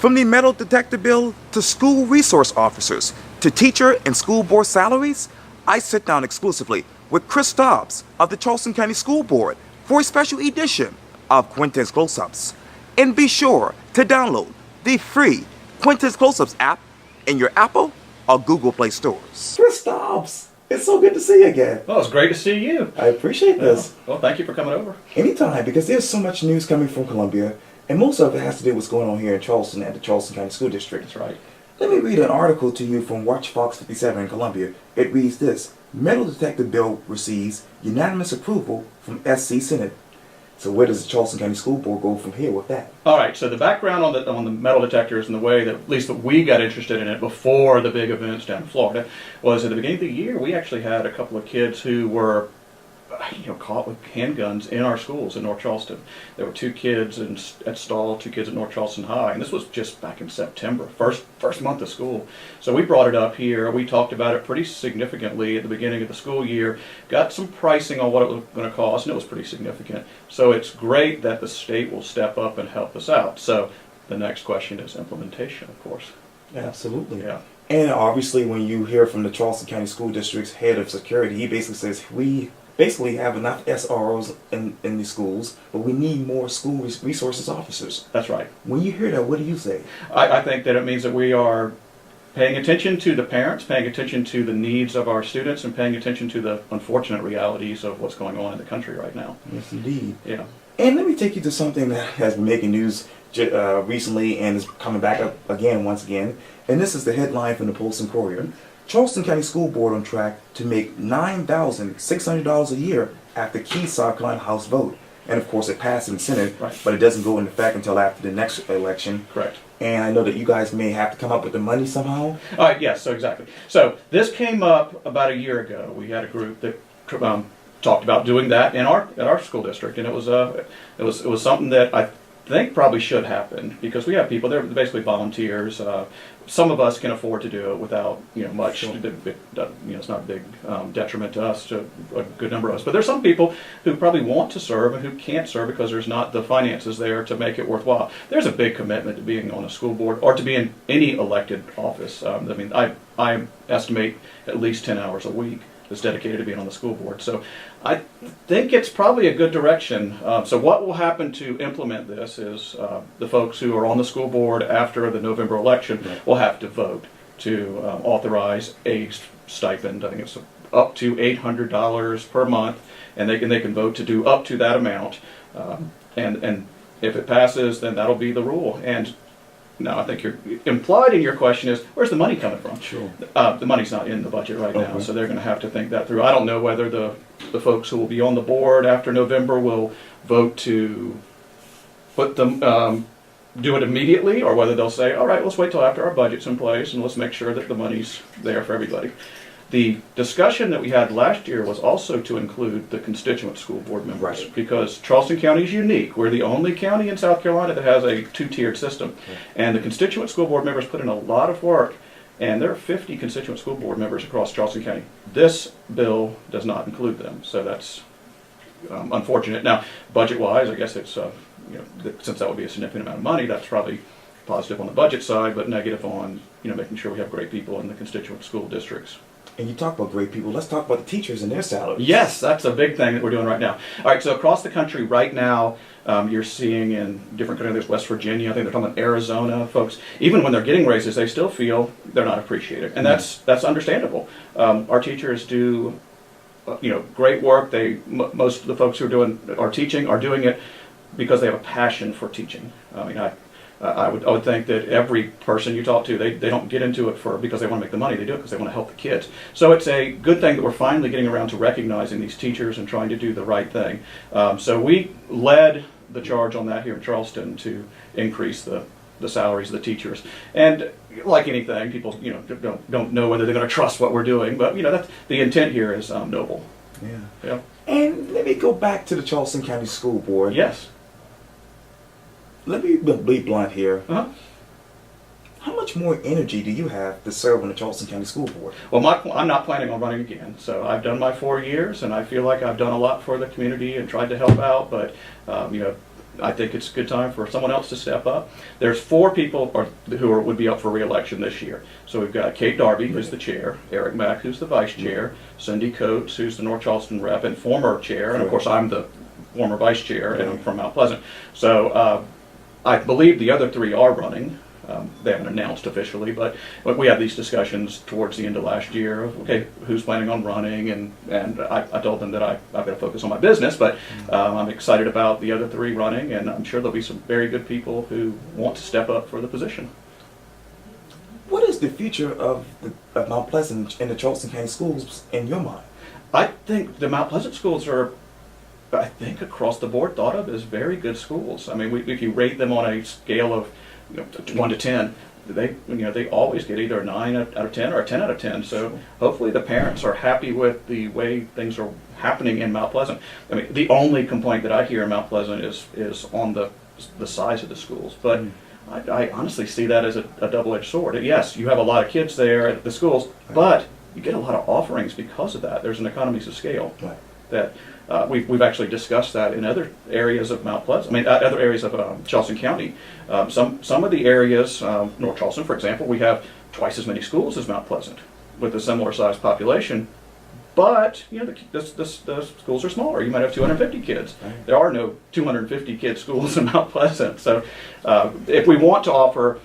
From the metal detector bill to school resource officers to teacher and school board salaries, I sit down exclusively with Chris Staubes of the Charleston County School Board for a special edition of Quintin's Close-Ups. And be sure to download the free Quintin's Close-Ups app in your Apple or Google Play stores. Chris Staubes, it's so good to see you again. Well, it's great to see you. I appreciate this. Well, thank you for coming over. Anytime, because there's so much news coming from Columbia, and most of it has to do with what's going on here in Charleston at the Charleston County School District. That's right. Let me read an article to you from Watch Fox 57 in Columbia. It reads this: Metal detector bill receives unanimous approval from SC Senate. So where does the Charleston County School Board go from here with that? All right, so the background on the metal detectors and the way that, at least that we got interested in it before the big events down in Florida, was at the beginning of the year we actually had a couple of kids who were caught with handguns in our schools in North Charleston. There were 2 kids at Stall, 2 kids at North Charleston High, and this was just back in September, first month of school. So we brought it up here. We talked about it pretty significantly at the beginning of the school year, got some pricing on what it was going to cost, and it was pretty significant. So it's great that the state will step up and help us out. So the next question is implementation, of course. Absolutely. Yeah. And obviously when you hear from the Charleston County School District's head of security, he basically says, we basically have enough SROs in the schools, but we need more school resources officers. That's right. When you hear that, what do you say? I think that it means that we are paying attention to the parents, paying attention to the needs of our students, and paying attention to the unfortunate realities of what's going on in the country right now. Yes, indeed. Yeah. And let me take you to something that has been making news recently and is coming back up again once again. And this is the headline from the Post and Courier. Charleston County School Board on track to make $9,600 a year after key South Carolina House vote. And of course it passed in the Senate, Right. but it doesn't go into effect until after the next election. Correct. And I know that you guys may have to come up with the money somehow. Yes, so exactly. So this came up about a year ago. We had a group that talked about doing that in our school district, and it was something that I think probably should happen, because we have people, they're basically volunteers. Some of us can afford to do it without much. Sure. It's not a big detriment to us, to a good number of us. But there's some people who probably want to serve and who can't serve because there's not the finances there to make it worthwhile. There's a big commitment to being on a school board or to be in any elected office. I estimate at least 10 hours a week is dedicated to being on the school board. So I think it's probably a good direction. So what will happen to implement this is the folks who are on the school board after the November election will have to vote to authorize a stipend. I think it's up to $800 per month, and they can vote to do up to that amount. And if it passes, then that'll be the rule. And now, I think you're implied in your question is, where's the money coming from? Sure. The money's not in the budget right now, so they're going to have to think that through. I don't know whether the folks who will be on the board after November will vote to put them do it immediately, or whether they'll say, all right, let's wait till after our budget's in place and let's make sure that the money's there for everybody. The discussion that we had last year was also to include the constituent school board members, Right. because Charleston County is unique. We're the only county in South Carolina that has a 2-tiered system. And the constituent school board members put in a lot of work, and there are 50 constituent school board members across Charleston County. This bill does not include them, so that's unfortunate. Now, budget-wise, I guess it's, since that would be a significant amount of money, that's probably positive on the budget side, but negative on, making sure we have great people in the constituent school districts. And you talk about great people. Let's talk about the teachers and their salaries. Yes, that's a big thing that we're doing right now. All right, so across the country right now, you're seeing in different countries, there's West Virginia, I think they're talking about Arizona, folks, even when they're getting raises, they still feel they're not appreciated. And that's understandable. Our teachers do great work. Most of the folks who are teaching are doing it because they have a passion for teaching. I would think that every person you talk to, they don't get into it because they want to make the money. They do it because they want to help the kids. So it's a good thing that we're finally getting around to recognizing these teachers and trying to do the right thing. So we led the charge on that here in Charleston to increase the salaries of the teachers. And like anything, people don't know whether they're going to trust what we're doing, but that's the intent here is noble. Yeah. And let me go back to the Charleston County School Board. Yes. Let me be blunt here. Uh-huh. How much more energy do you have to serve on the Charleston County School Board? Well, I'm not planning on running again. So I've done my 4 years, and I feel like I've done a lot for the community and tried to help out. But I think it's a good time for someone else to step up. There's 4 people would be up for re-election this year. So we've got Kate Darby, who's the chair, Eric Mack, who's the vice chair, Cindy Coates, who's the North Charleston rep and former chair, and of course I'm the former vice chair, and I'm from Mount Pleasant. So I believe the other 3 are running. They haven't announced officially, but we had these discussions towards the end of last year of, okay, who's planning on running, and I told them that I've got to focus on my business, but I'm excited about the other 3 running, and I'm sure there'll be some very good people who want to step up for the position. What is the future of Mount Pleasant and the Charleston County schools in your mind? I think the Mount Pleasant schools are, I think, across the board thought of as very good schools. I mean, if you rate them on a scale of 1 to 10, they always get either a 9 out of 10 or a 10 out of 10. So hopefully the parents are happy with the way things are happening in Mount Pleasant. I mean, the only complaint that I hear in Mount Pleasant is on the size of the schools, but I honestly see that as a double-edged sword. Yes, you have a lot of kids there at the schools, but you get a lot of offerings because of that. There's an economies of scale that we've actually discussed that in other areas of Mount Pleasant. I mean, other areas of Charleston County. Some of the areas, North Charleston, for example, we have twice as many schools as Mount Pleasant with a similar sized population. But the schools are smaller. You might have 250 kids. There are no 250 kid schools in Mount Pleasant. So if we want to offer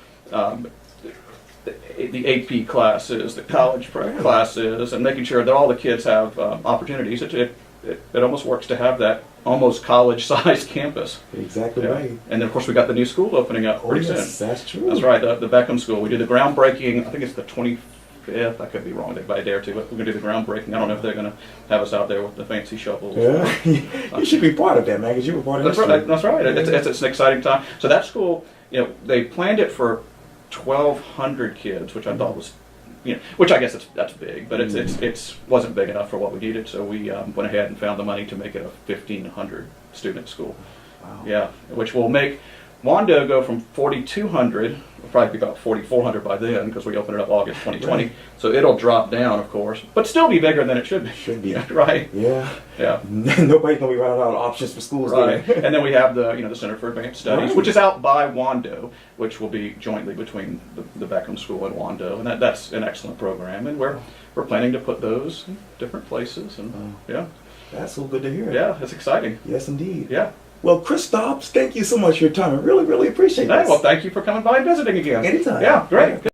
the AP classes, the college prep classes, and making sure that all the kids have opportunities, it almost works to have that almost college-sized campus. Exactly right. And then, of course, we got the new school opening up pretty soon. That's true. That's right, the Beckham School. We did the groundbreaking, I think it's the 25th. I could be wrong by a day or two, but we're going to do the groundbreaking. I don't know if they're going to have us out there with the fancy shovels. Yeah. You should be part of that, man, because you were part of That's right. That's right. It's an exciting time. So that school, they planned it for 1,200 kids, which I thought was, which I guess that's big, but it wasn't big enough for what we needed. So we went ahead and found the money to make it a 1,500 student school. Wow. Yeah, which will make Wando go from 4,200, will probably be about 4,400 by then because we opened it up August 2020. Right. So it'll drop down, of course, but still be bigger than it should be. Should be. Right. Yeah. Yeah. Nobody's gonna be running out of options for schools. Right. There. And then we have the Center for Advanced Studies, Right. which is out by Wando, which will be jointly between the Beckham School and Wando, and that's an excellent program. And we're planning to put those in different places, and yeah. That's so good to hear. Yeah, it's exciting. Yes, indeed. Yeah. Well, Chris Staubes, thank you so much for your time. I really, really appreciate Hey, this. well, thank you for coming by and visiting again. Anytime. Yeah, great. Yeah.